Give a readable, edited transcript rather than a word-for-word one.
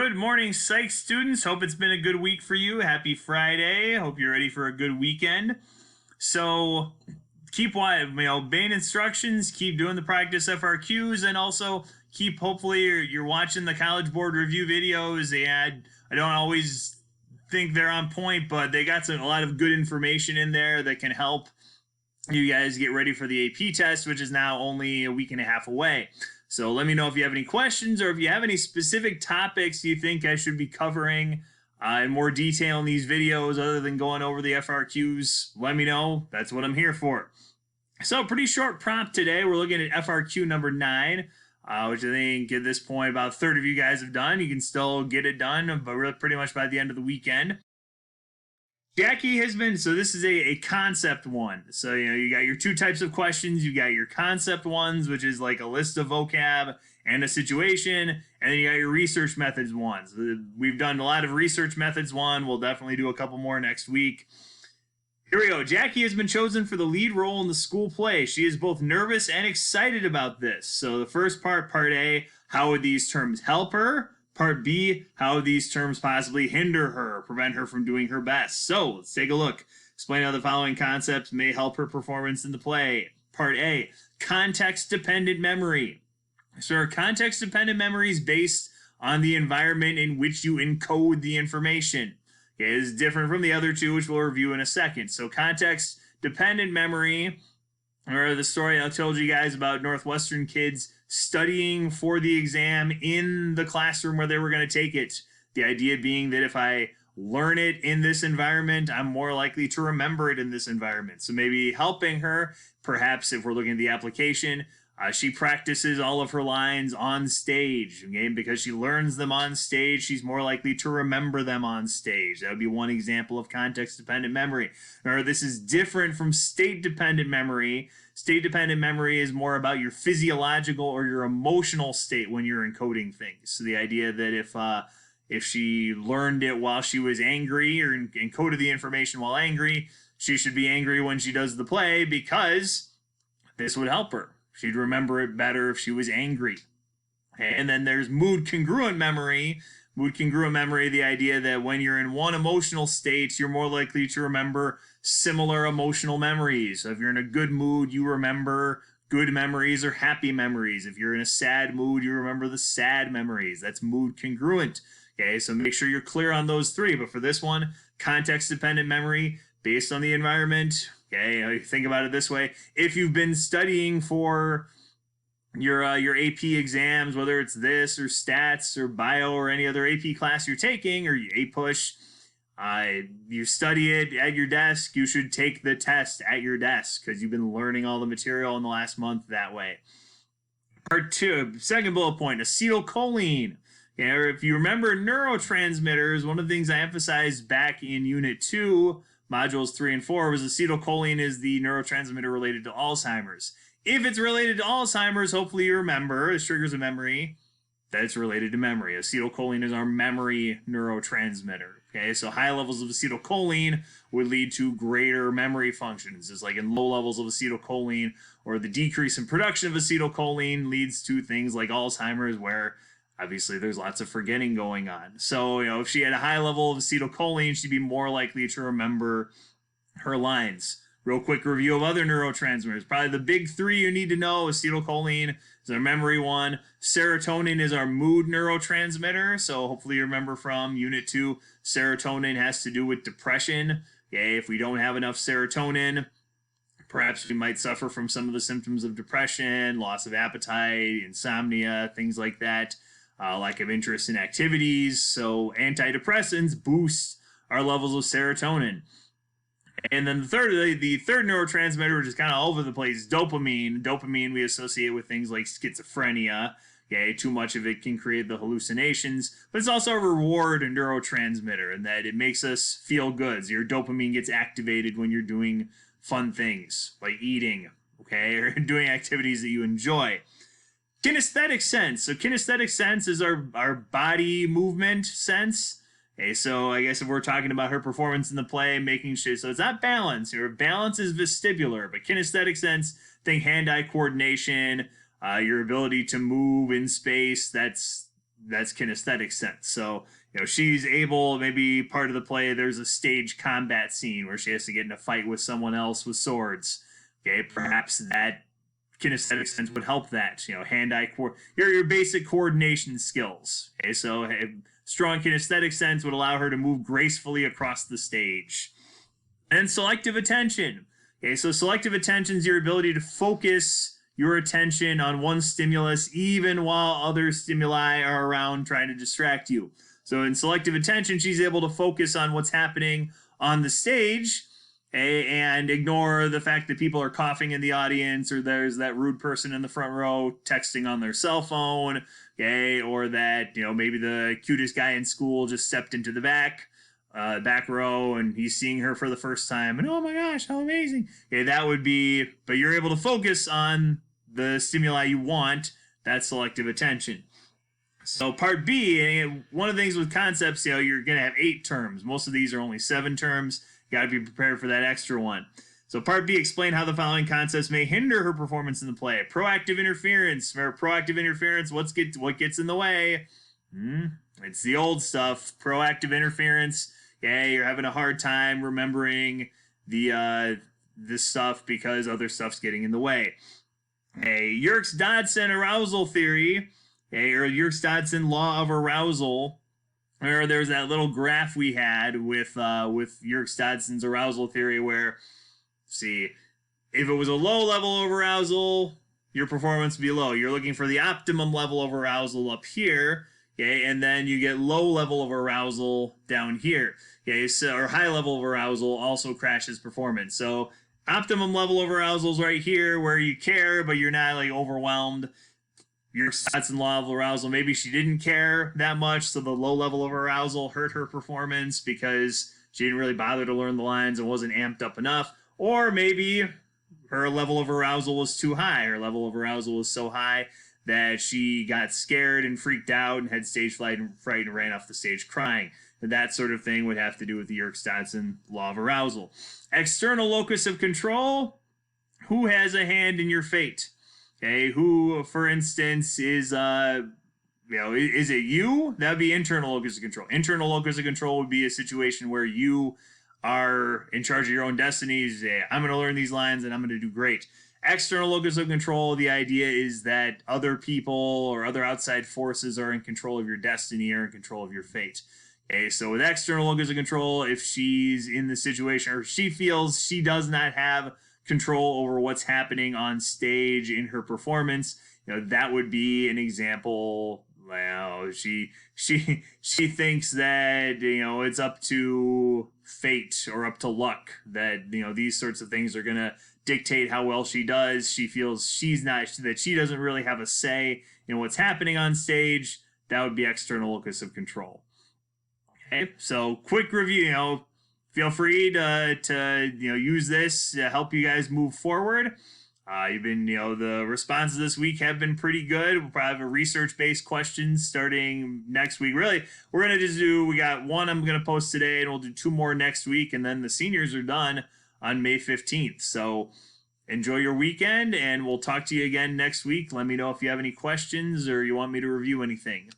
Good morning, Psych students. Hope it's been a good week for you. Happy Friday. Hope you're ready for a good weekend. So keep obeying instructions, keep doing the practice FRQs, and also keep, hopefully you're watching the College Board review videos. I don't always think they're on point, but they got a lot of good information in there that can help you guys get ready for the AP test, which is now only a week and a half away. So let me know if you have any questions or if you have any specific topics you think I should be covering in more detail in these videos other than going over the FRQs. Let me know. That's what I'm here for. So pretty short prompt today. We're looking at FRQ number 9, which I think at this point about a third of you guys have done. You can still get it done, but really pretty much by the end of the weekend. Jackie has been, so this is a concept one. So, you got your two types of questions. You got your concept ones, which is like a list of vocab and a situation. And then you got your research methods ones. We've done a lot of research methods one. We'll definitely do a couple more next week. Here we go. Jackie has been chosen for the lead role in the school play. She is both nervous and excited about this. So the first part A, how would these terms help her? Part B, how would these terms possibly hinder her or prevent her from doing her best? So let's take a look. Explain how the following concepts may help her performance in the play. Part A, context-dependent memory. So context-dependent memory is based on the environment in which you encode the information. Okay, it is different from the other two, which we'll review in a second. So context-dependent memory, or the story I told you guys about Northwestern kids studying for the exam in the classroom where they were going to take it. The idea being that if I learn it in this environment, I'm more likely to remember it in this environment. So maybe helping her, perhaps if we're looking at the application, she practices all of her lines on stage, okay? Because she learns them on stage, she's more likely to remember them on stage. That would be one example of context-dependent memory. Remember, this is different from state-dependent memory. State-dependent memory is more about your physiological or your emotional state when you're encoding things. So the idea that if she learned it while she was angry or encoded the information while angry, she should be angry when she does the play because this would help her. She'd remember it better if she was angry. And then there's mood congruent memory. Mood congruent memory, the idea that when you're in one emotional state, you're more likely to remember similar emotional memories. So if you're in a good mood, you remember good memories or happy memories. If you're in a sad mood, you remember the sad memories. That's mood congruent. Okay, so make sure you're clear on those three. But for this one, context-dependent memory based on the environment. Okay, think about it this way. If you've been studying for your AP exams, whether it's this or stats or bio or any other AP class you're taking or APUSH, you study it at your desk, you should take the test at your desk because you've been learning all the material in the last month that way. Part 2, second bullet point, acetylcholine. Okay, or if you remember neurotransmitters, one of the things I emphasized back in Unit 2, Modules 3 and 4, was acetylcholine is the neurotransmitter related to Alzheimer's. If it's related to Alzheimer's, hopefully you remember, it triggers a memory, that it's related to memory. Acetylcholine is our memory neurotransmitter. Okay, so high levels of acetylcholine would lead to greater memory functions. It's like in low levels of acetylcholine or the decrease in production of acetylcholine leads to things like Alzheimer's where obviously there's lots of forgetting going on. So, if she had a high level of acetylcholine, she'd be more likely to remember her lines. Real quick review of other neurotransmitters. Probably the big three you need to know. Acetylcholine is our memory one. Serotonin is our mood neurotransmitter. So hopefully you remember from Unit 2, serotonin has to do with depression. Okay, if we don't have enough serotonin, perhaps we might suffer from some of the symptoms of depression, loss of appetite, insomnia, things like that. Lack of interest in activities. So antidepressants boost our levels of serotonin. And then the third neurotransmitter, which is kind of all over the place, is dopamine. Dopamine we associate with things like schizophrenia. Okay, too much of it can create the hallucinations, but it's also a reward neurotransmitter in that it makes us feel good. So your dopamine gets activated when you're doing fun things like eating, okay, or doing activities that you enjoy. Kinesthetic sense. So kinesthetic sense is our body movement sense. Okay, so I guess if we're talking about her performance in the play, making sure, so it's not balance. Her balance is vestibular, but kinesthetic sense, think hand-eye coordination, your ability to move in space, that's that's kinesthetic sense. So, she's able, maybe part of the play, there's a stage combat scene where she has to get in a fight with someone else with swords. Okay, perhaps that kinesthetic sense would help that. Hand-eye, your basic coordination skills. Okay, so strong kinesthetic sense would allow her to move gracefully across the stage. And selective attention. Okay, so selective attention is your ability to focus your attention on one stimulus even while other stimuli are around trying to distract you. So in selective attention, she's able to focus on what's happening on the stage, and ignore the fact that people are coughing in the audience, or there's that rude person in the front row texting on their cell phone, okay, or that maybe the cutest guy in school just stepped into the back row and he's seeing her for the first time, and oh my gosh, how amazing. Okay, that would be, but you're able to focus on the stimuli you want. That's selective attention. So part B, one of the things with concepts, you're going to have 8 terms. Most of these are only 7 terms. You got to be prepared for that extra one. So part B, explain how the following concepts may hinder her performance in the play. Proactive interference. Remember, proactive interference, what gets in the way? It's the old stuff. Proactive interference. Yeah, you're having a hard time remembering this stuff because other stuff's getting in the way. Yerkes-Dodson arousal theory, or Yerkes-Dodson law of arousal. Or there's that little graph we had with Yerkes-Dodson's arousal theory where, if it was a low level of arousal, your performance would be low. You're looking for the optimum level of arousal up here, okay, and then you get low level of arousal down here, okay, so, or high level of arousal also crashes performance. So optimum level of arousal is right here where you care, but you're not like overwhelmed. Yerkes-Dodson law of arousal, maybe she didn't care that much, so the low level of arousal hurt her performance because she didn't really bother to learn the lines and wasn't amped up enough. Or maybe her level of arousal was too high. Her level of arousal was so high that she got scared and freaked out and had stage fright and ran off the stage crying. And that sort of thing would have to do with the Yerkes-Dodson law of arousal. External locus of control. Who has a hand in your fate? Okay, who, for instance, is is it you? That would be internal locus of control. Internal locus of control would be a situation where you are in charge of your own destiny. You say, I'm going to learn these lines and I'm going to do great. External locus of control, the idea is that other people or other outside forces are in control of your destiny or in control of your fate. Okay, so with external locus of control, if she's in the situation or she feels she does not have control over what's happening on stage in her performance, that would be an example. Well, she thinks that it's up to fate or up to luck that these sorts of things are gonna dictate how well she does. She feels that she doesn't really have a say in what's happening on stage. That would be external locus of control. Okay, so quick review. Feel free to use this to help you guys move forward. You've been the responses this week have been pretty good. We'll probably have a research-based questions starting next week. Really, we're gonna just we got one I'm gonna post today, and we'll do 2 more next week, and then the seniors are done on May 15th. So enjoy your weekend, and we'll talk to you again next week. Let me know if you have any questions or you want me to review anything.